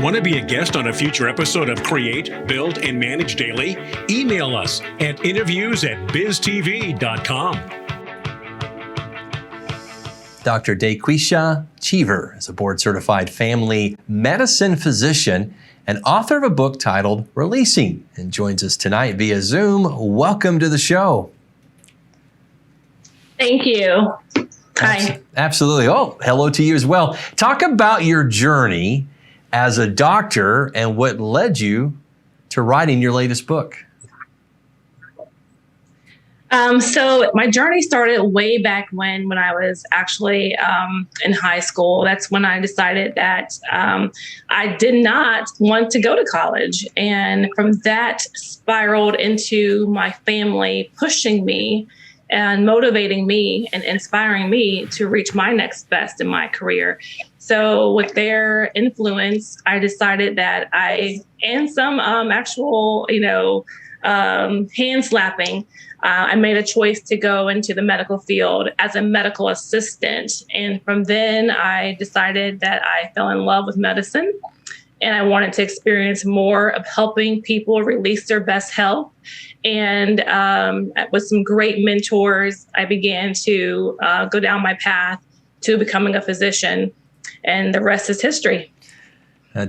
Want to be a guest on a future episode of Create, Build, and Manage Daily? Email us at interviews@biztv.com. Dr. Daquesha Chever is a board-certified family medicine physician and author of a book titled Releasing, and joins us tonight via Zoom. Welcome to the show. Thank you. Hi. Absolutely. Oh, hello to you as well. Talk about your journey as a doctor and what led you to writing your latest book. So my journey started way back when I was actually in high school. That's when I decided that I did not want to go to college. And from that spiraled into my family pushing me and motivating me and inspiring me to reach my next best in my career. So with their influence, I decided that and some actual, hand slapping, I made a choice to go into the medical field as a medical assistant. And from then I decided that I fell in love with medicine and I wanted to experience more of helping people release their best health. And with some great mentors, I began to go down my path to becoming a physician, and the rest is history.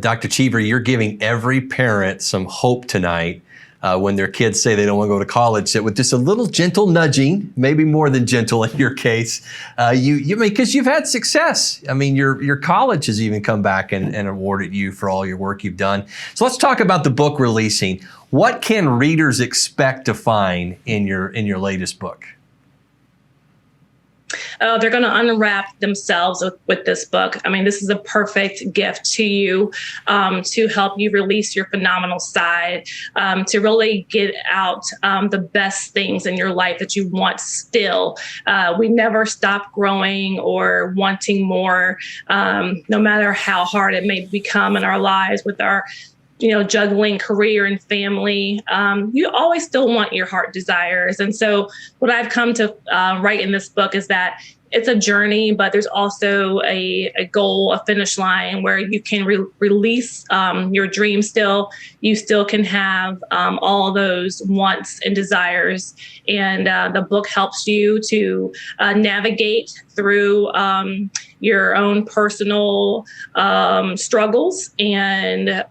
Dr. Chever, you're giving every parent some hope tonight when their kids say they don't want to go to college, that with just a little gentle nudging, maybe more than gentle in your case, because you've had success. I mean, your college has even come back and awarded you for all your work you've done. So let's talk about the book Releasing. What can readers expect to find in your latest book? They're going to unwrap themselves with this book. I mean, this is a perfect gift to you to help you release your phenomenal side, to really get out the best things in your life that you want still. We never stop growing or wanting more, no matter how hard it may become in our lives with our juggling career and family. You always still want your heart desires. And so what I've come to write in this book is that it's a journey, but there's also a goal, a finish line where you can release your dreams still. You still can have all those wants and desires. And the book helps you to navigate through your own personal struggles, and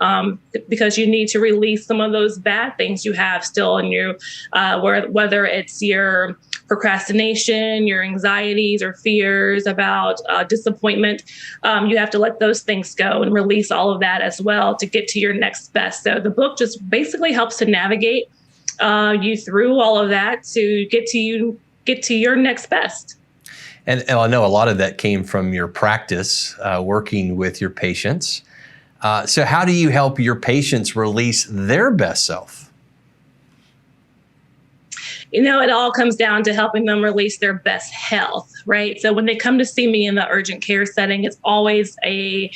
because you need to release some of those bad things you have still in you, whether it's your procrastination, your anxieties or fears about disappointment. You have to let those things go and release all of that as well to get to your next best. So the book just basically helps to navigate you through all of that to get to your next best. And I know a lot of that came from your practice working with your patients. So how do you help your patients release their best self? It all comes down to helping them release their best health, right? So when they come to see me in the urgent care setting, it's always a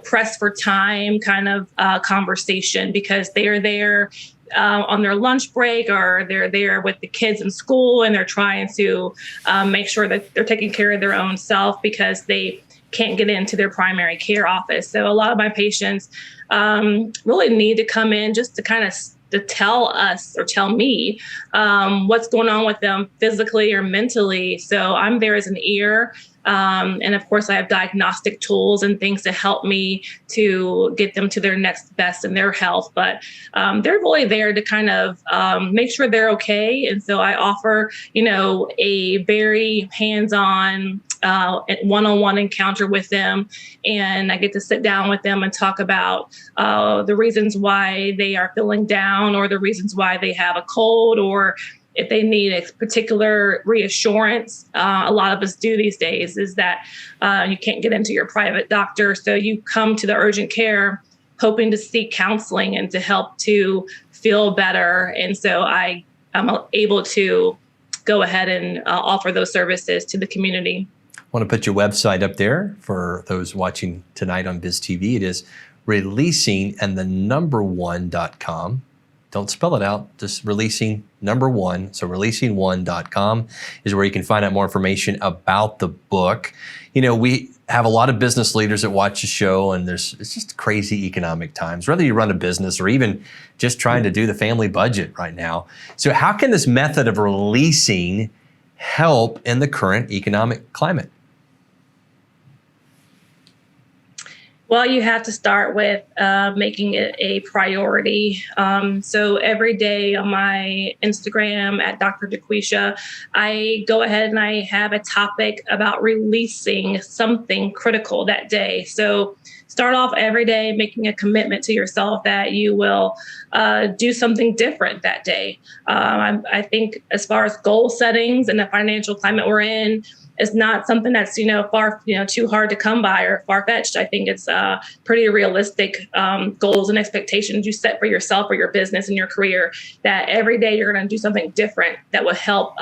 press for time kind of conversation, because they are there on their lunch break, or they're there with the kids in school, and they're trying to make sure that they're taking care of their own self because they can't get into their primary care office. So a lot of my patients really need to come in just to kind of to tell us or tell me what's going on with them physically or mentally. So I'm there as an ear. And of course, I have diagnostic tools and things to help me to get them to their next best in their health. But they're really there to kind of make sure they're okay. And so I offer, a very hands-on one-on-one encounter with them. And I get to sit down with them and talk about the reasons why they are feeling down, or the reasons why they have a cold, or if they need a particular reassurance. A lot of us do these days is that you can't get into your private doctor. So you come to the urgent care hoping to seek counseling and to help to feel better. And so I'm able to go ahead and offer those services to the community. I want to put your website up there for those watching tonight on BizTV. It is releasing1.com. Don't spell it out, just releasing number one. So releasing1.com is where you can find out more information about the book. have a lot of business leaders that watch the show, and it's just crazy economic times, whether you run a business or even just trying to do the family budget right now. So how can this method of releasing help in the current economic climate? Well, you have to start with making it a priority. So every day on my Instagram at Dr. Daquesha, I go ahead and I have a topic about releasing something critical that day. So start off every day making a commitment to yourself that you will do something different that day. I think as far as goal settings and the financial climate we're in, it's not something that's, too hard to come by or far-fetched. I think it's pretty realistic goals and expectations you set for yourself or your business and your career, that every day you're going to do something different that will help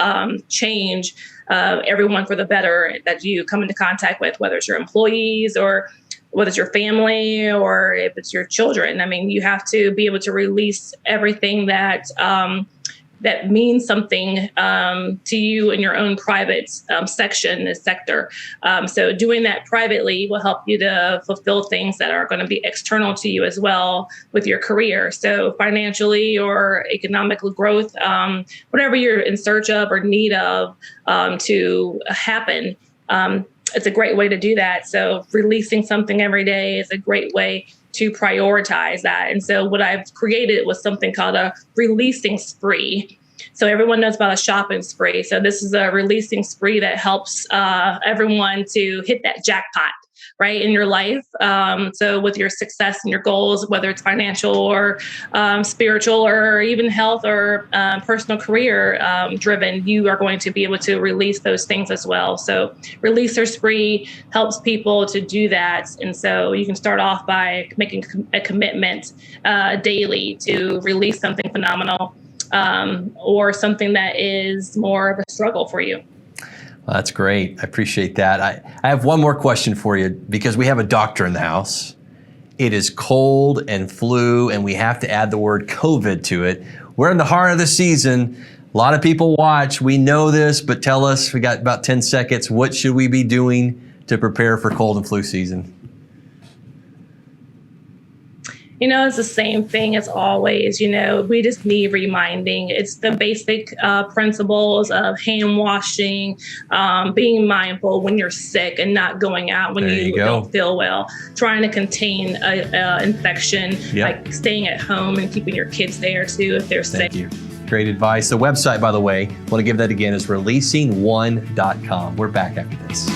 change everyone for the better that you come into contact with, whether it's your employees or whether it's your family or if it's your children. I mean, you have to be able to release everything that that means something to you in your own private sector. So doing that privately will help you to fulfill things that are going to be external to you as well with your career. So financially or economic growth, whatever you're in search of or need of to happen, it's a great way to do that. So releasing something every day is a great way to prioritize that. And so what I've created was something called a releasing spree. So everyone knows about a shopping spree. So this is a releasing spree that helps everyone to hit that jackpot, right, in your life. So with your success and your goals, whether it's financial or spiritual or even health or personal career driven, you are going to be able to release those things as well. So releaser spree helps people to do that. And so you can start off by making a commitment daily to release something phenomenal or something that is more of a struggle for you. Well, that's great. I appreciate that. I have one more question for you because we have a doctor in the house. It is cold and flu, and we have to add the word COVID to it. We're in the heart of the season. A lot of people watch. We know this, but tell us, we got about 10 seconds. What should we be doing to prepare for cold and flu season? It's the same thing as always. We just need reminding. It's the basic principles of hand washing, being mindful when you're sick and not going out when you don't feel well, trying to contain an infection, like staying at home and keeping your kids there too if they're sick. Thank you. Great advice. The website, by the way, I want to give that again, is releasing1.com. We're back after this.